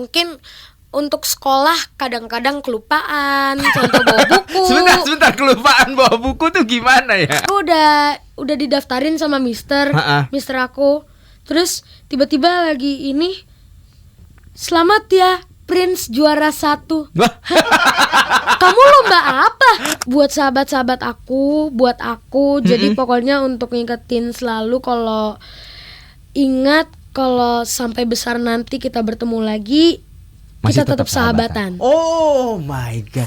Mungkin untuk sekolah kadang-kadang kelupaan, contoh bawa buku. Sebentar, kelupaan bawa buku tuh gimana ya? Aku udah didaftarin sama mister aku. Terus tiba-tiba lagi ini, selamat ya Prince juara 1. Kamu lomba apa? Buat sahabat-sahabat aku, buat aku. Jadi pokoknya untuk ngingetin selalu kalau ingat kalau sampai besar nanti kita bertemu lagi, masih kita tetap sahabatan. Oh my god.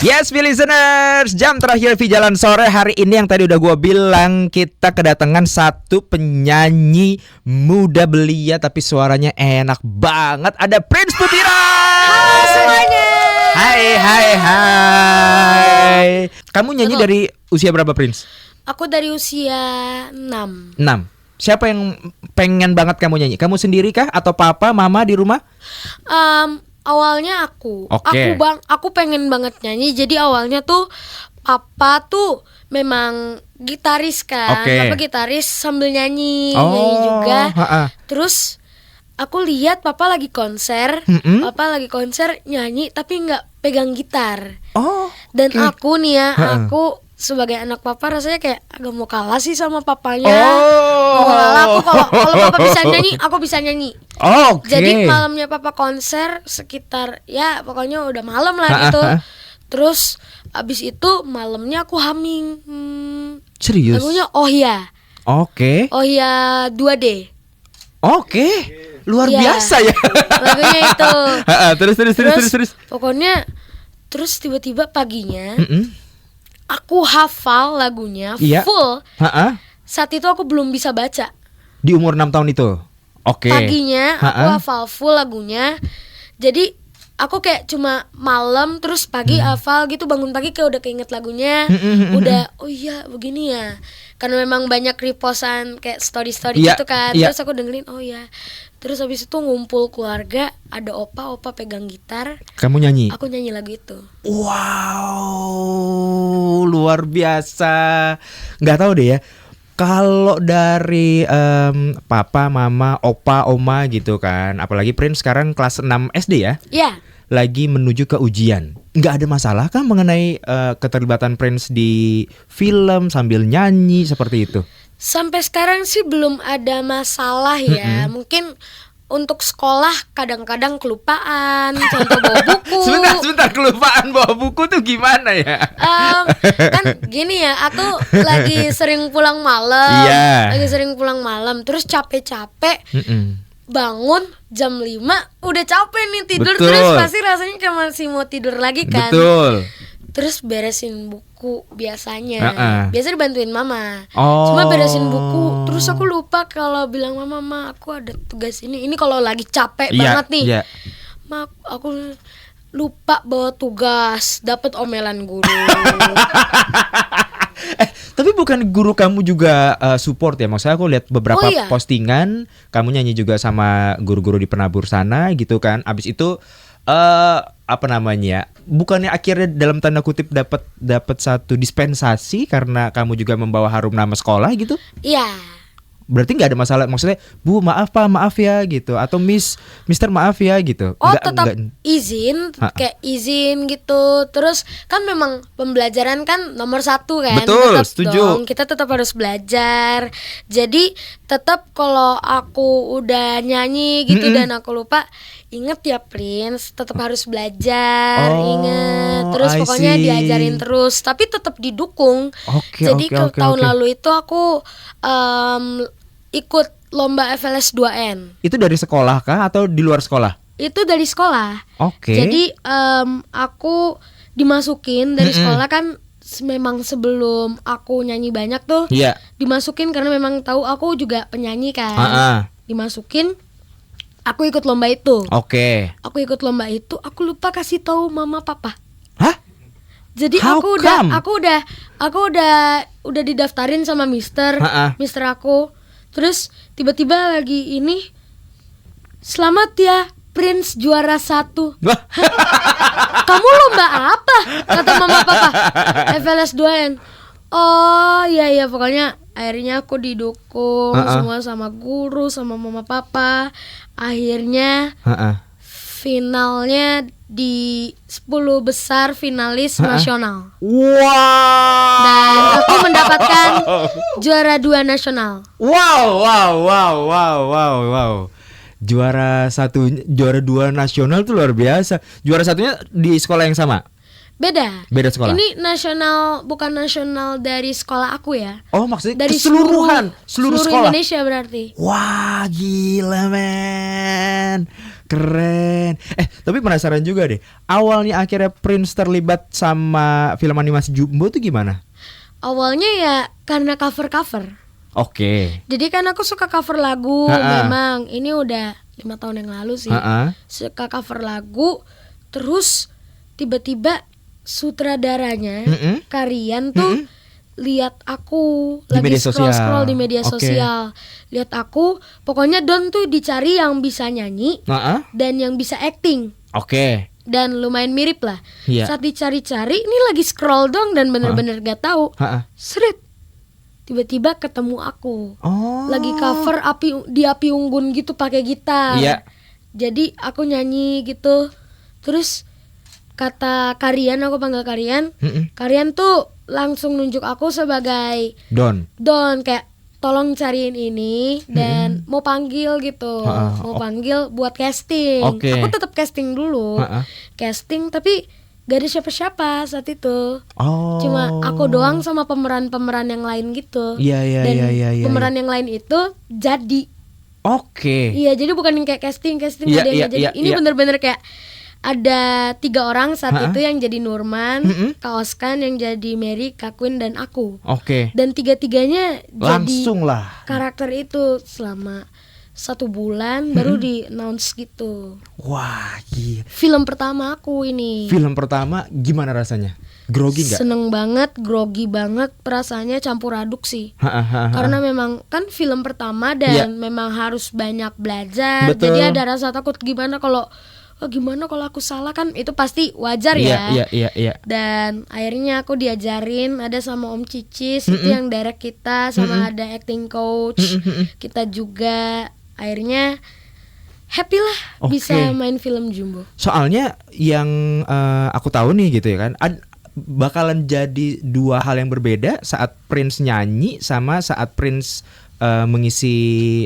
Yes, listeners, jam terakhir di Jalan Sore hari ini yang tadi udah gue bilang, kita kedatangan satu penyanyi muda belia tapi suaranya enak banget. Ada Prince Putira. Halo semuanya. Hai. Kamu nyanyi dari usia berapa, Prince? Aku dari usia 6. Siapa yang pengen banget kamu nyanyi? Kamu sendiri kah atau papa, mama di rumah? Awalnya aku. Okay. Aku pengen banget nyanyi. Jadi awalnya tuh papa tuh memang gitaris kan. Okay. Papa gitaris sambil nyanyi juga. Terus aku lihat papa lagi konser. Papa lagi konser nyanyi tapi nggak pegang gitar. Dan aku nih ya, aku sebagai anak papa rasanya kayak agak mau kalah sih sama papanya. Aku kalau papa bisa nyanyi, aku bisa nyanyi. Jadi malamnya papa konser sekitar ya pokoknya udah malam lah gitu. Terus abis itu malamnya aku humming. Serius? Lagunya Oh Ya. Oh Ya 2D. Luar biasa ya. Lagunya itu. Terus. Pokoknya terus tiba-tiba paginya aku hafal lagunya full. Saat itu aku belum bisa baca. Di umur 6 tahun itu. Paginya aku hafal full lagunya. Jadi aku kayak cuma malam terus pagi hafal gitu, bangun pagi kayak udah keinget lagunya. Udah oh iya begini ya. Karena memang banyak repostan kayak story-story gitu kan. Terus aku dengerin oh ya. Terus habis itu ngumpul keluarga, ada opa pegang gitar. Kamu nyanyi? Aku nyanyi lagu itu. Wow, luar biasa. Nggak tahu deh ya. Kalau dari papa, mama, opa, oma gitu kan, apalagi Prince sekarang kelas 6 SD ya? Iya. Lagi menuju ke ujian. Nggak ada masalah kan mengenai keterlibatan Prince di film sambil nyanyi seperti itu? Sampai sekarang sih belum ada masalah ya. Mungkin untuk sekolah kadang-kadang kelupaan, contoh bawa buku. Sebentar, kelupaan bawa buku tuh gimana ya? Kan gini ya, aku lagi sering pulang malam. Terus capek-capek bangun jam 5 udah capek nih tidur. Betul. Terus pasti rasanya kayak masih mau tidur lagi kan. Betul. Terus beresin buku biasanya. Biasa dibantuin mama. Oh. Cuma beresin buku, terus aku lupa kalau bilang mama, aku ada tugas ini. Ini kalau lagi capek banget nih. Ma, aku lupa bawa tugas, dapat omelan guru. Tapi bukan guru kamu juga support ya? Maksudnya aku lihat beberapa postingan kamu nyanyi juga sama guru-guru di penabur sana gitu kan. Abis itu bukannya akhirnya dalam tanda kutip dapat satu dispensasi karena kamu juga membawa harum nama sekolah gitu? Iya. Berarti nggak ada masalah, maksudnya Bu maaf ya gitu, atau Mister maaf ya gitu? Tetap izin, kayak izin gitu. Terus kan memang pembelajaran kan nomor 1 kan. Betul, tetap setuju. Dong, kita tetap harus belajar. Jadi tetap kalau aku udah nyanyi gitu dan aku lupa, inget ya Prince, tetap harus belajar, inget. Terus pokoknya diajarin terus, tapi tetap didukung. Jadi tahun lalu itu aku ikut lomba FLS 2N. Itu dari sekolah kah atau di luar sekolah? Itu dari sekolah. Jadi aku dimasukin dari sekolah kan. Memang sebelum aku nyanyi banyak tuh dimasukin karena memang tahu aku juga penyanyi kan. Dimasukin, aku ikut lomba itu. Aku ikut lomba itu, aku lupa kasih tahu mama papa. Jadi aku udah didaftarin sama mister aku. Terus tiba-tiba lagi ini, selamat ya Prince juara 1. Kamu lomba apa? Kata mama papa. FLS 2N. Oh iya pokoknya akhirnya aku didukung semua sama guru, sama mama papa. Akhirnya finalnya di 10 besar finalis nasional. Wow. Dan aku mendapatkan juara 2 nasional. Wow. Juara 2 nasional tuh luar biasa. Juara satunya di sekolah yang sama? Beda sekolah. Ini nasional, bukan nasional dari sekolah aku ya. Oh, maksudnya dari keseluruhan seluruh sekolah Indonesia berarti. Wah, gila men. Keren. Tapi penasaran juga deh. Awalnya akhirnya Prince terlibat sama film animasi Jumbo tuh gimana? Awalnya ya karena cover-cover. Oke. Jadi kan aku suka cover lagu. Memang ini udah 5 tahun yang lalu sih. Suka cover lagu. Terus tiba-tiba sutradaranya Karian tuh lihat aku di lagi media scroll di media sosial. Lihat aku, pokoknya Don tuh dicari yang bisa nyanyi dan yang bisa acting. Oke. Dan lumayan mirip lah. Saat dicari-cari, ini lagi scroll dong dan bener-bener gak tahu. Seret. Tiba-tiba ketemu aku. Lagi cover Api Unggun gitu pakai gitar. Jadi aku nyanyi gitu. Terus kata Karian, aku panggil Karian. Karian tuh langsung nunjuk aku sebagai Don, kayak tolong cariin ini dan mau panggil gitu. Mau panggil buat casting. Aku tetap casting dulu. Casting tapi gak ada siapa-siapa saat itu. Cuma aku doang sama pemeran-pemeran yang lain gitu. Dan pemeran yang lain itu jadi. Iya, jadi bukan yang kayak casting ada yang gak jadi. Ini bener-bener kayak ada 3 orang saat itu yang jadi Nurman, Kak Oskan yang jadi Mary, Kak Queen dan aku. Dan 3-tiganya langsung jadi lah karakter itu selama 1 bulan baru di announce gitu. Wah, gila. Film pertama aku ini. Film pertama gimana rasanya? Grogi nggak? Seneng banget, grogi banget, perasaannya campur aduk sih. Karena memang kan film pertama dan memang harus banyak belajar. Betul. Jadi ada rasa takut gimana kalau aku salah, kan itu pasti wajar ya. Iya. Dan akhirnya aku diajarin, ada sama Om Cicis itu yang direct kita, sama ada acting coach kita juga. Akhirnya happy lah bisa main film Jumbo. Soalnya yang aku tahu nih gitu ya kan, bakalan jadi 2 hal yang berbeda saat Prince nyanyi sama saat Prince mengisi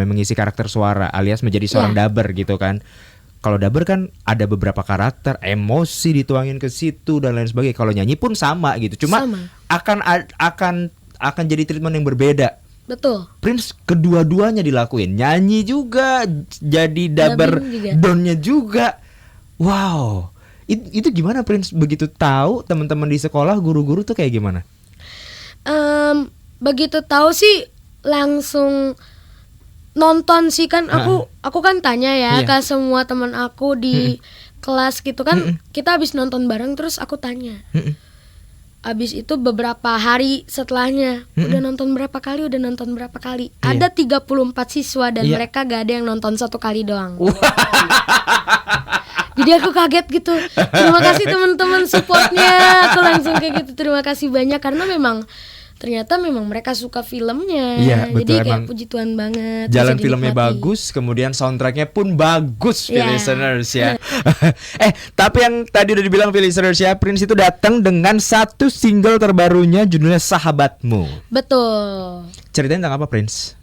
mengisi karakter suara alias menjadi seorang dubber gitu kan. Kalau dubber kan ada beberapa karakter, emosi dituangin ke situ dan lain sebagainya. Kalau nyanyi pun sama gitu. Cuma akan jadi treatment yang berbeda. Betul. Prince kedua-duanya dilakuin. Nyanyi juga, jadi dubber Donnya juga. Wow. Itu gimana Prince begitu tahu teman-teman di sekolah, guru-guru tuh kayak gimana? Begitu tahu sih langsung nonton sih kan. Aku kan tanya ya ke semua teman aku di kelas gitu kan. Kita habis nonton bareng terus aku tanya. Habis itu beberapa hari setelahnya, udah nonton berapa kali? Ada 34 siswa dan mereka gak ada yang nonton 1 kali doang. Jadi aku kaget gitu. Terima kasih teman-teman supportnya. Aku langsung kayak gitu, terima kasih banyak. Karena ternyata memang mereka suka filmnya. Jadi kayak puji Tuhan banget. Jalan filmnya bagus, kemudian soundtracknya pun bagus, listeners ya. Tapi yang tadi udah dibilang listeners ya, Prince itu datang dengan 1 single terbarunya judulnya Sahabatmu. Betul. Ceritain tentang apa Prince?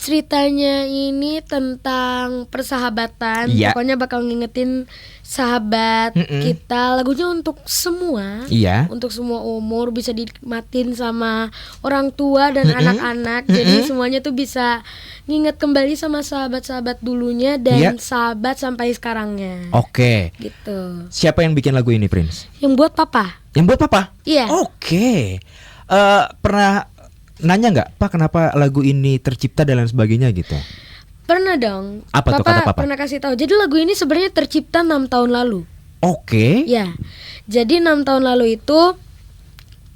Ceritanya ini tentang persahabatan. Pokoknya bakal ngingetin sahabat kita. Lagunya untuk semua, untuk semua umur, bisa dinikmatin sama orang tua dan anak-anak. Jadi semuanya tuh bisa nginget kembali sama sahabat-sahabat dulunya dan sahabat sampai sekarangnya. Gitu. Siapa yang bikin lagu ini Prince? Yang buat papa. Yang buat papa? Iya. Pernah nanya nggak, Pak, kenapa lagu ini tercipta dan lain sebagainya gitu? Pernah dong. Apa tuh kata papa? Pernah kasih tahu. Jadi lagu ini sebenarnya tercipta 6 tahun lalu. Ya. Jadi 6 tahun lalu itu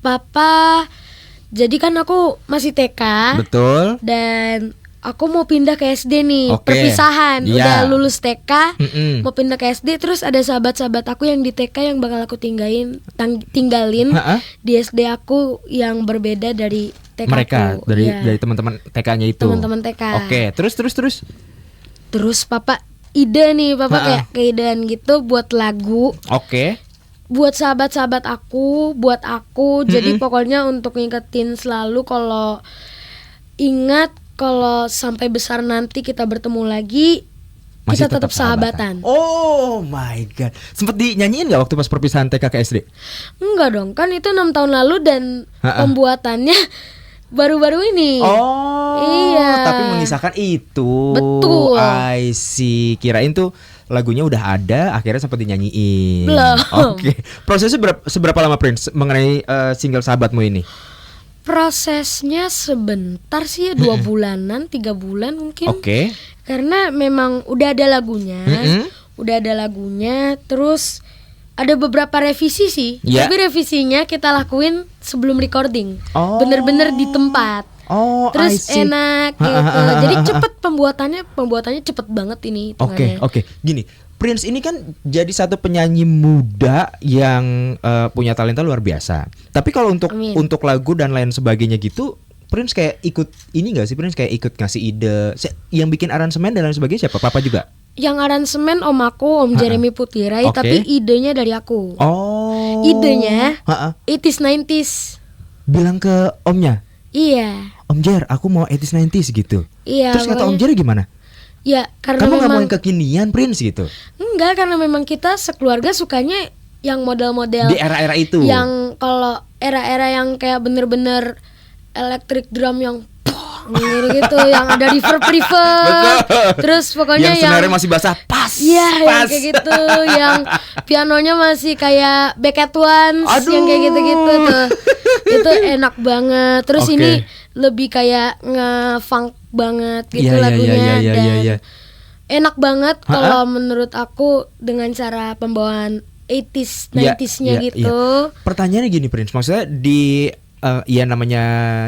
papa, jadi kan aku masih TK. Betul. Dan aku mau pindah ke SD nih, perpisahan, udah lulus TK, mau pindah ke SD, terus ada sahabat-sahabat aku yang di TK yang bakal aku tinggalin di SD aku yang berbeda dari TK mereka, aku. dari teman-teman TK-nya itu. Teman-teman TK. Oke, terus. Terus papa kayak keidean gitu buat lagu. Oke. Buat sahabat-sahabat aku, buat aku. Jadi pokoknya untuk ngingetin selalu kalau sampai besar nanti kita bertemu lagi, masih kita tetap sahabatan. Oh my god. Sempet dinyanyiin gak waktu pas perpisahan TK ke SD? Enggak dong, kan itu 6 tahun lalu dan pembuatannya baru-baru ini. Oh iya. Tapi mengisahkan itu. Betul. I see. Kirain tuh lagunya udah ada, akhirnya sempat dinyanyiin. Belum. Oke. Prosesnya seberapa lama Prince mengenai single Sahabatmu ini? Prosesnya sebentar sih ya, 2 bulanan, 3 bulan mungkin. Oke. Karena memang udah ada lagunya, terus ada beberapa revisi sih. Tapi revisinya kita lakuin sebelum recording. Bener-bener di tempat. Terus enak gitu. Jadi cepet pembuatannya cepet banget ini. Oke. Gini, Prince ini kan jadi satu penyanyi muda yang punya talenta luar biasa. Tapi kalau untuk lagu dan lain sebagainya gitu, Prince kayak ikut ini gak sih? Prince kayak ikut ngasih ide. Yang bikin aransemen dan lain sebagainya siapa? Papa juga? Yang aransemen om aku, Om Jeremy Putirai, tapi idenya dari aku. Idenya 80s 90s. Bilang ke omnya? Iya. Om Jer, aku mau 80s 90s gitu. Iya. Terus kata Om Jer gimana? Ya karena kamu nggak mau yang kekinian Prince gitu? Enggak, karena memang kita sekeluarga sukanya yang model-model di era-era itu. Yang kalau era-era yang kayak bener-bener electric drum yang gitu, yang ada reverb. Terus pokoknya yang senarnya masih basah, pas. Iya, yang kayak gitu, yang pianonya masih kayak Beckett Ones, yang kayak gitu-gitu tuh. Itu enak banget. Terus ini lebih kayak nge-funk banget gitu lagunya dan enak banget kalau menurut aku dengan cara pembawaan 80s 90s-nya gitu. Pertanyaannya gini Prince, maksudnya di namanya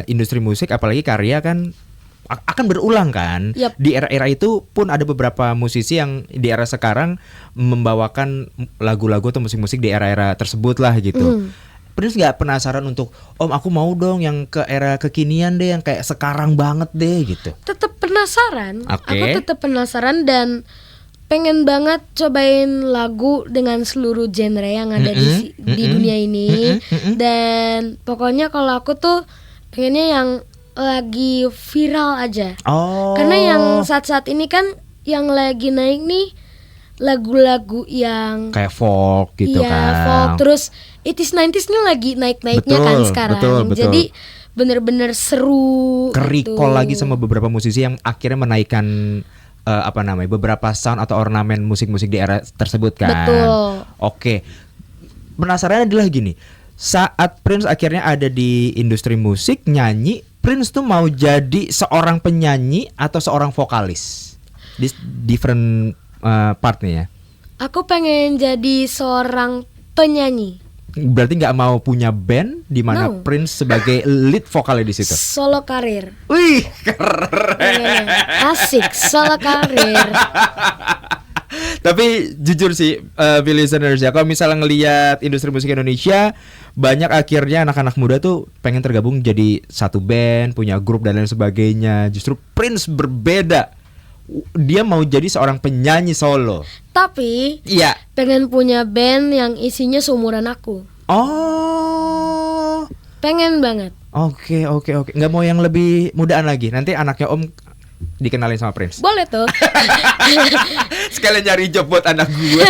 industri musik apalagi karya kan akan berulang kan. Di era-era itu pun ada beberapa musisi yang di era sekarang membawakan lagu-lagu atau musik-musik di era-era tersebut lah gitu. Prince nggak penasaran untuk Om aku mau dong yang ke era kekinian deh, yang kayak sekarang banget deh gitu? Tetap penasaran. Aku tetap penasaran dan pengen banget cobain lagu dengan seluruh genre yang ada di dunia ini. Dan pokoknya kalau aku tuh pengennya yang lagi viral aja. Karena yang saat-saat ini kan yang lagi naik nih lagu-lagu yang kayak folk gitu kan. Folk. Terus 80s 90s nih lagi naik-naiknya kan sekarang. Betul. Jadi bener-bener seru. Kerikol lagi sama beberapa musisi yang akhirnya menaikkan beberapa sound atau ornamen musik-musik di era tersebut kan. Betul. Oke. Penasaran adalah gini. Saat Prince akhirnya ada di industri musik nyanyi, Prince tuh mau jadi seorang penyanyi atau seorang vokalis? Different partnya ya. Aku pengen jadi seorang penyanyi. Berarti nggak mau punya band di mana Prince sebagai lead vokalnya di situ. Solo karir. Wih, keren. Asik, solo karir. Tapi jujur sih, listeners ya, kalau misalnya ngelihat industri musik Indonesia, banyak akhirnya anak-anak muda tuh pengen tergabung jadi satu band, punya grup dan lain sebagainya. Justru Prince berbeda. Dia mau jadi seorang penyanyi solo. Tapi pengen punya band yang isinya seumuran aku. Pengen banget. Oke. Nggak mau yang lebih mudaan lagi. Nanti anaknya Om dikenalin sama Prince. Boleh tuh. Sekalian nyari job buat anak gue.